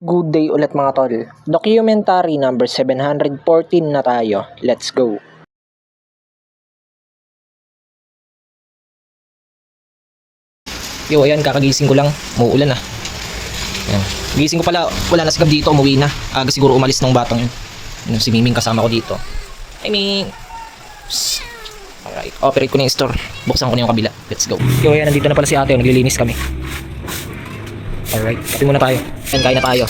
Good day ulit mga tol. Documentary number 714 na tayo. Let's go. Yo, ayan, kakagising ko lang. Muuulan na. Ayan. Gising ko pala, wala na si Gab dito, umuwi na. Aga siguro umalis ng batang yun. Yun, si Miming kasama ko dito. I mean, alright, operate ko na yung store. Buksan ko na yung kabila. Let's go. Yo, ayan, nandito na pala si ate. Naglilinis kami. Alright, kape muna tayo. Ayan, kain na tayo.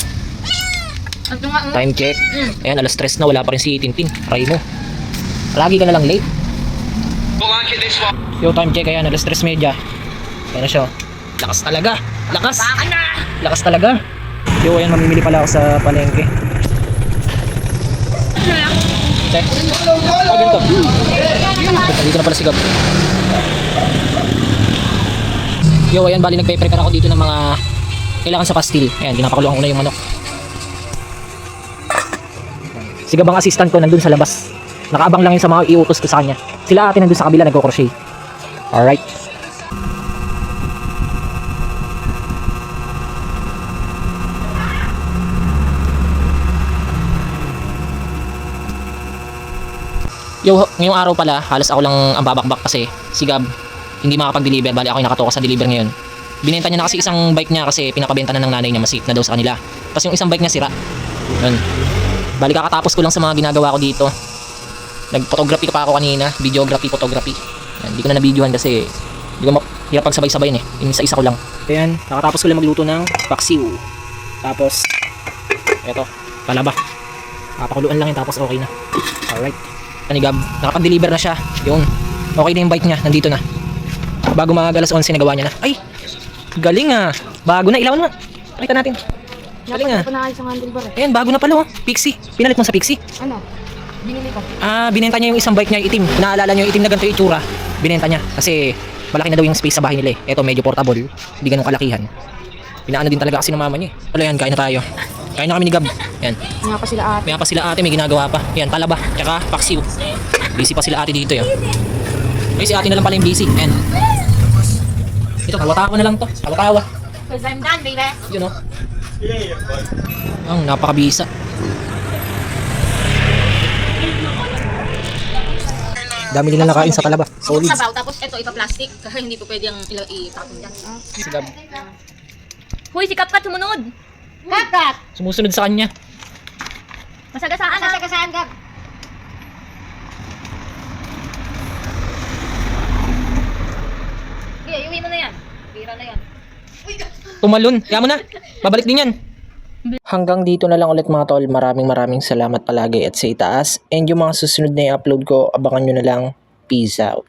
Time check. Ayan, alas 3 na, wala pa rin si Tintin. Try mo. Lagi ka na lang late. Yo, time check. Ayan, alas 3:30. Ayan na siya. Lakas talaga. Lakas. Lakas talaga. Yo, ayan, mamimili pala ako sa palengke. Check. Oh, ganito. Dito na pala si Gab. Yo, ayan, bali nagpe-prepare ako dito ng mga kailangan sa pastil. Ayan, ginapakuluan ko na yung manok. Si Gab ang assistant ko nandun sa labas. Nakaabang lang yun sa mga iutos ko sa kanya. Sila ate nandun sa kabila nagko-crochet. Alright. Yo, ngayong araw pala, halos ako lang ang babakbak kasi si Gab hindi makapag-deliver. Bali ako yung nakatoka sa deliver ngayon. Binenta niya na kasi isang bike niya kasi pinapabenta na ng nanay niya, masip na daw sa kanila. Tapos yung isang bike niya sira. Yun. Bali kakatapos ko lang sa mga ginagawa ko dito. Nag-photography pa ako kanina, videography, photography. Yan, hindi ko na na-videohan kasi hindi ko hirap pagsabay-sabayin eh. Yung isa-isa ko lang. Ayan, kakatapos ko lang magluto ng paksiw. Tapos eto, palaba. Papakuluan lang yun tapos okay na. Alright. Ani Gab, nakapag-deliver na siya. Yung okay na yung bike niya, nandito na. Bago mga alas 11 nagawa niya na. Ay, galing ah. Bago na, ilawan mo. Pakita natin. Galing ah. Ayan, bago na pala oh. Pixie. Pinalit mo sa Pixie? Ano? Binili ko. Ah, binenta niya yung isang bike niya itim. Naalala niyo yung itim na ganito yung itsura. Binenta niya kasi malaki na daw yung space sa bahay nila eh. Ito medyo portable. Hindi ganun kalakihan. Pinaano din talaga kasi ng mama niya eh. Wala yan, kain na tayo. Kain na kami ni Gab. Yan. Nga pa sila ate. May pa sila ate, may ginagawa pa. Yan, palaba. Tsaka paksiw. Busy pa sila ate dito yan. Ay, si ate na lang pala yung busy. Yan. Ito, kawatawa na lang to. Kawatawa. Cause I'm done, baby. Yun o. Ang napakabisa. Dami nila nakain sa palaba. Solid. Sabaw, tapos ito ipa-plastic. Kasi hindi po pwede yung itapon dyan. Si Gab. Hoy, si Kapkat sumunod. Kapkat! Sumusunod sa kanya. Masagasaan ha? Masagasaan, Gab. Okay, iuwi mo na yan. Pira na yan. Tumalon. Kaya mo na. Babalik din yan. Hanggang dito na lang ulit mga tol. Maraming salamat palagi at sa itaas. And yung mga susunod na i-upload ko, abangan nyo na lang. Peace out.